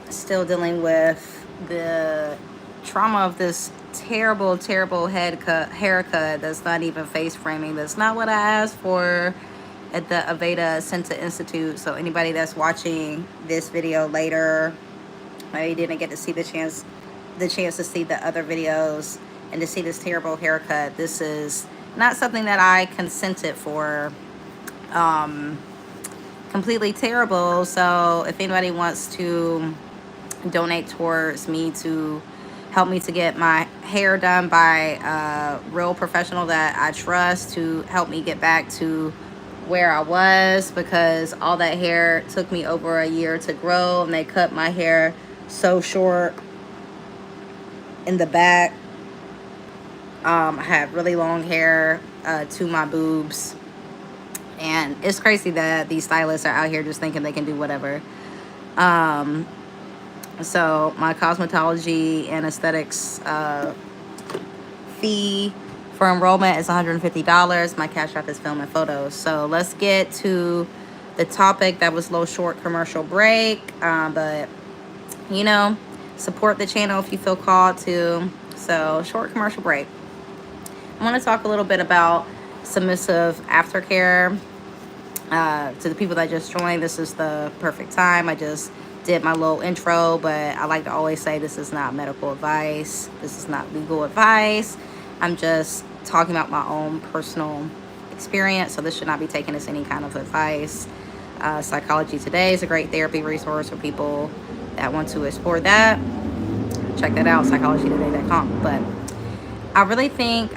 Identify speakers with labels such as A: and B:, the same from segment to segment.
A: Still dealing with the trauma of this terrible haircut that's not even face framing. That's not what I asked for at the Aveda Center Institute. So anybody that's watching this video later, I didn't get to see the chance to see the other videos and to see this terrible haircut. This is not something that I consented for. Um, Completely terrible. So if anybody wants to donate towards me to help me to get my hair done by a real professional that I trust to help me get back to where I was, because all that hair took me over a year to grow and they cut my hair so short in the back. I had really long hair to my boobs. And it's crazy that these stylists are out here just thinking they can do whatever. Um, so my cosmetology and aesthetics fee for enrollment is $150. My cash app is Film and Photos. So let's get to the topic. That was a little short commercial break, but you know, support the channel if you feel called to. So short commercial break. I want to talk a little bit about submissive aftercare. To the people that just joined, this is the perfect time. I just did my little intro, but I like to always say this is not medical advice. This is not legal advice. I'm just talking about my own personal experience, so this should not be taken as any kind of advice. Psychology Today is a great therapy resource for people that want to explore that. Check that out, psychologytoday.com. But I really think,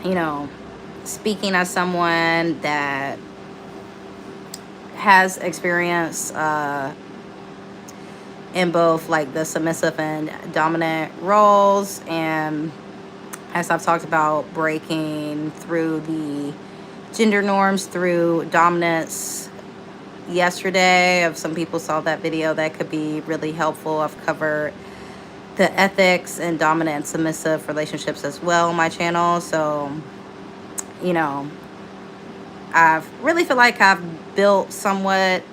A: you know, speaking as someone that has experience in both like the submissive and dominant roles, and as I've talked about breaking through the gender norms through dominance yesterday, if some people saw that video, that could be really helpful. I've covered the ethics and dominant and submissive relationships as well on my channel. So, you know, I really feel like I've built somewhat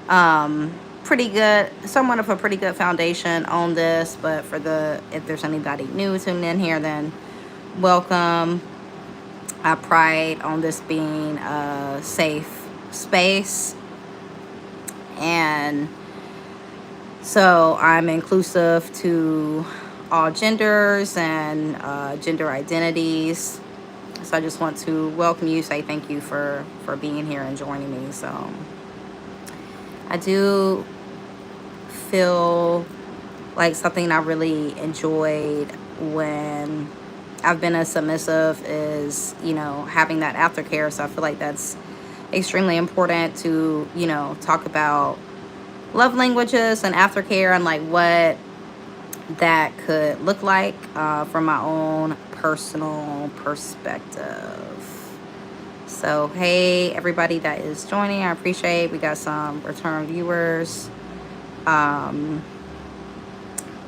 A: somewhat of a pretty good foundation on this. But if there's anybody new tuning in here, then welcome. I pride on this being a safe space, and so I'm inclusive to all genders and gender identities. So I just want to welcome you, say thank you for being here and joining me. So I do feel like something I really enjoyed when I've been a submissive is, you know, having that aftercare. So I feel like that's extremely important to, you know, talk about love languages and aftercare and like what that could look like from my own personal perspective. So hey, everybody that is joining, I appreciate. We got some return viewers.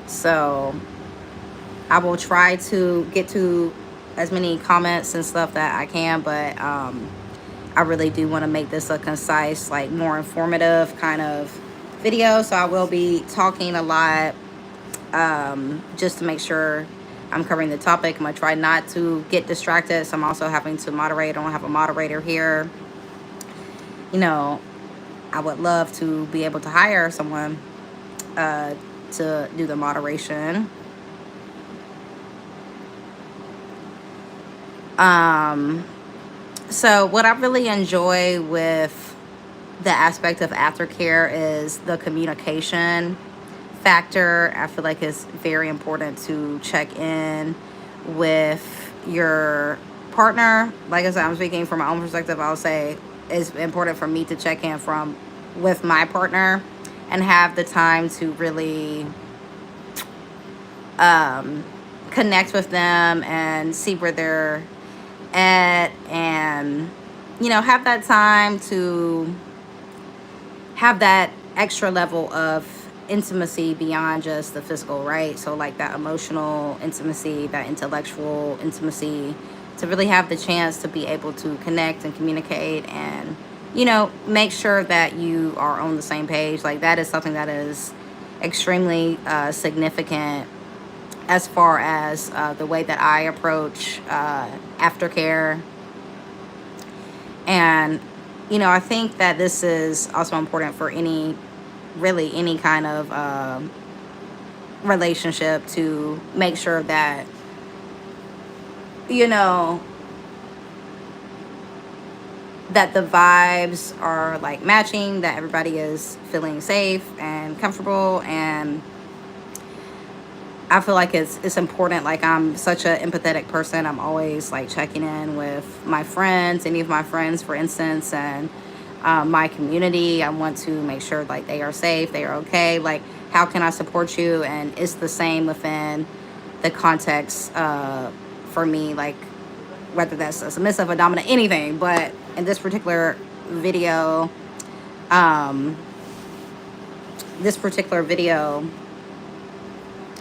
A: So I will try to get to as many comments and stuff that I can, but I really do want to make this a concise, like more informative kind of video. So I will be talking a lot just to make sure I'm covering the topic. I'm going to try not to get distracted. So I'm also having to moderate. I don't have a moderator here. You know, I would love to be able to hire someone to do the moderation. So what I really enjoy with the aspect of aftercare is the communication factor. I feel like it's very important to check in with your partner. Like I said, I'm speaking from my own perspective. I'll say it's important for me to check in with my partner and have the time to really connect with them and see where they're at, and you know, have that time to have that extra level of intimacy beyond just the physical, right? So like that emotional intimacy, that intellectual intimacy, to really have the chance to be able to connect and communicate and you know, make sure that you are on the same page. Like, that is something that is extremely significant as far as the way that I approach aftercare. And, you know, I think that this is also important for really any kind of relationship, to make sure that, you know, that the vibes are like matching, that everybody is feeling safe and comfortable. And I feel like it's important. Like, I'm such an empathetic person. I'm always like checking in with my friends, any of my friends, for instance, and my community. I want to make sure like they are safe, they are okay. Like, how can I support you? And it's the same within the context for me, like whether that's a submissive, a dominant, anything. But in this particular video, um,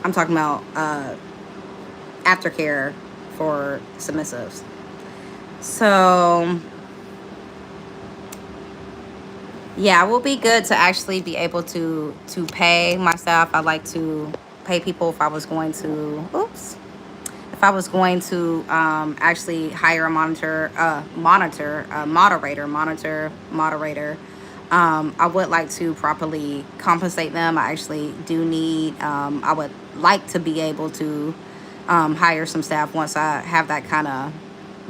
A: I'm talking about aftercare for submissives. So yeah, it will be good to actually be able to pay myself. I like to pay people if I was going to. Oops. If I was going to actually hire a moderator, I would like to properly compensate them. I actually do need. I would like to be able to hire some staff once I have that kind of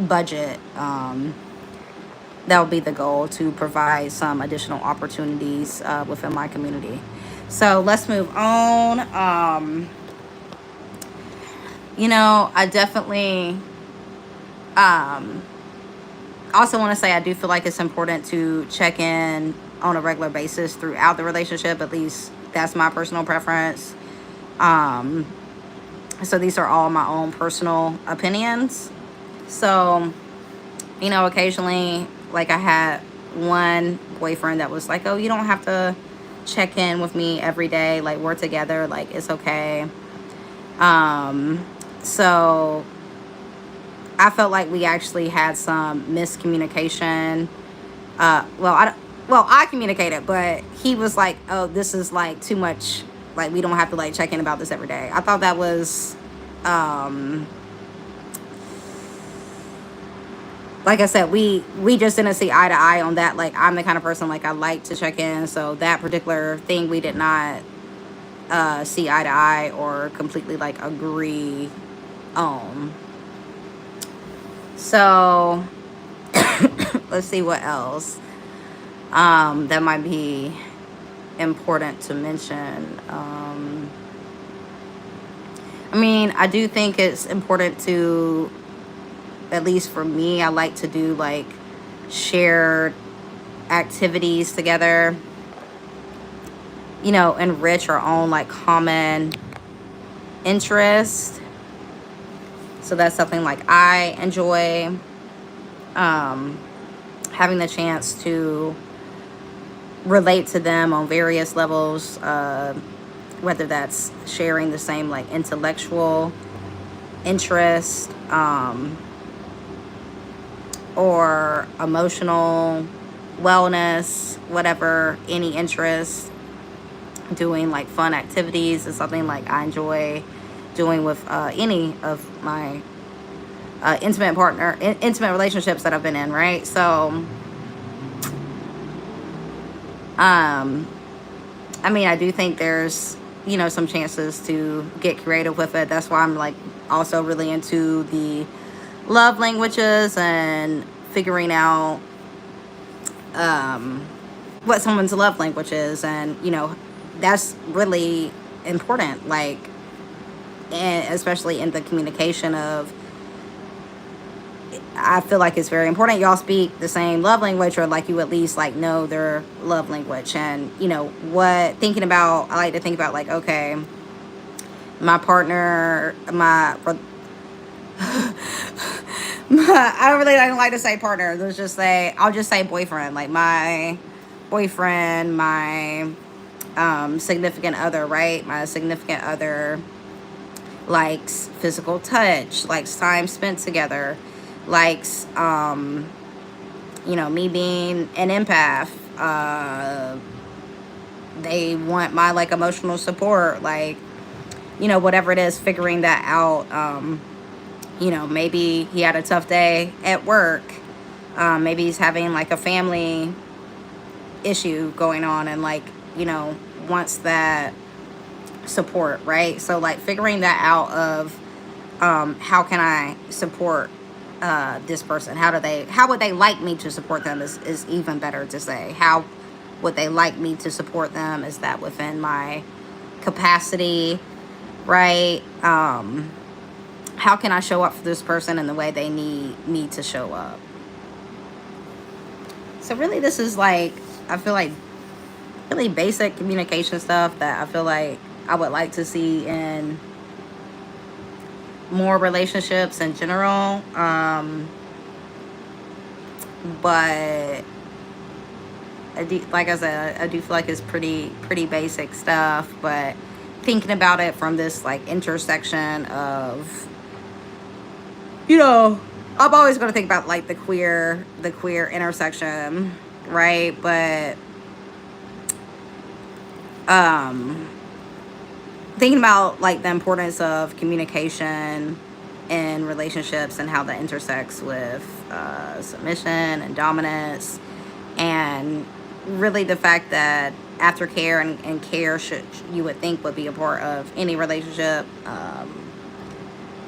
A: budget. That would be the goal, to provide some additional opportunities within my community. So let's move on. You know, I definitely also want to say I do feel like it's important to check in on a regular basis throughout the relationship. At least that's my personal preference. So these are all my own personal opinions. So, you know, occasionally, like, I had one boyfriend that was like, oh, you don't have to check in with me every day. Like, we're together. Like, it's okay. So I felt like we actually had some miscommunication. I communicated, but he was like, oh, this is like too much. Like, we don't have to like check in about this every day. I thought that was, like I said, we just didn't see eye to eye on that. Like, I'm the kind of person, like, I like to check in. So that particular thing, we did not see eye to eye or completely like agree on. So let's see what else that might be important to mention. I mean, I do think it's important to, at least for me, I like to do like shared activities together, you know, enrich our own like common interest. So that's something like I enjoy, having the chance to relate to them on various levels, whether that's sharing the same like intellectual interest, or emotional wellness, whatever, any interest. Doing like fun activities is something like I enjoy doing with any of my intimate relationships that I've been in, right? So I mean, I do think there's, you know, some chances to get creative with it. That's why I'm like also really into the love languages and figuring out what someone's love language is. And, you know, that's really important, like, and especially in the communication of, I feel like it's very important y'all speak the same love language, or like you at least like know their love language. And, you know, I like to think about like, okay, my partner, I don't like to say partner. I'll just say boyfriend. Like, my boyfriend, my significant other, right? My significant other likes physical touch, likes time spent together, likes, you know, me being an empath, they want my like emotional support, like, you know, whatever it is, figuring that out. You know, maybe he had a tough day at work. Maybe he's having like a family issue going on, and like, you know, wants that support, right? So like figuring that out of how can I support this person? How would they like me to support them is even better to say. How would they like me to support them? Is that within my capacity, right? How can I show up for this person in the way they need me to show up? So really this is like, I feel like really basic communication stuff that I feel like I would like to see in more relationships in general. But like I said, I do feel like it's pretty basic stuff, but thinking about it from this like intersection of, you know, I'm always going to think about like the queer intersection, right? But thinking about like the importance of communication in relationships and how that intersects with submission and dominance, and really the fact that aftercare and care you would think would be a part of any relationship,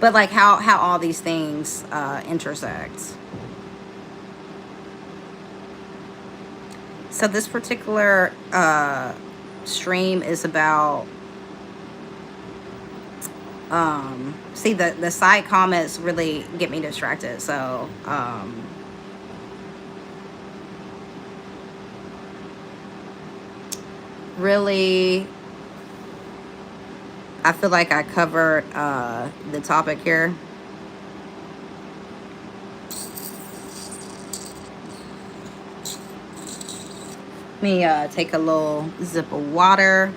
A: but like how all these things intersect. So this particular stream is about see, the side comments really get me distracted. So really I feel like I covered the topic here. Let me take a little sip of water.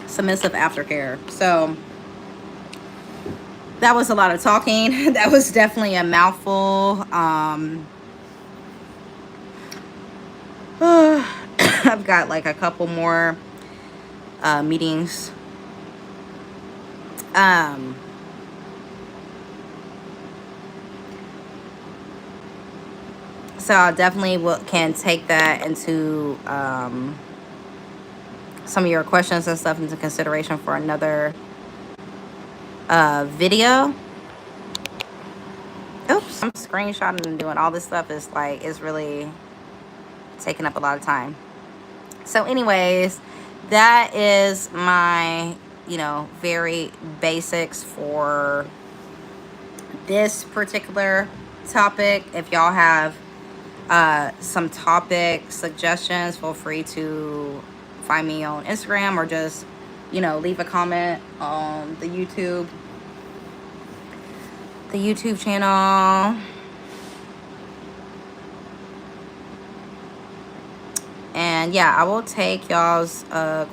A: Submissive aftercare. So that was a lot of talking. That was definitely a mouthful. I've got like a couple more meetings. So I definitely can take that into some of your questions and stuff into consideration for another video. Oops, I'm screenshotting and doing all this stuff. Is like, it's really taking up a lot of time. So anyways, that is my, you know, very basics for this particular topic. If y'all have some topic suggestions, feel free to find me on Instagram, or just, you know, leave a comment on the YouTube channel. And yeah, I will take y'all's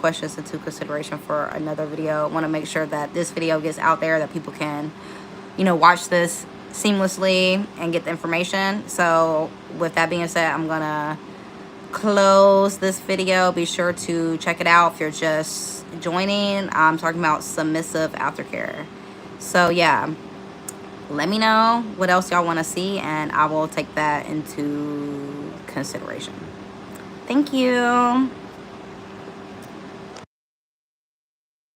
A: questions into consideration for another video. I want to make sure that this video gets out there, that people can, you know, watch this seamlessly and get the information. So with that being said, I'm gonna close this video. Be sure to check it out if you're just joining. I'm talking about submissive aftercare. So yeah, let me know what else y'all want to see, and I will take that into consideration. Thank you.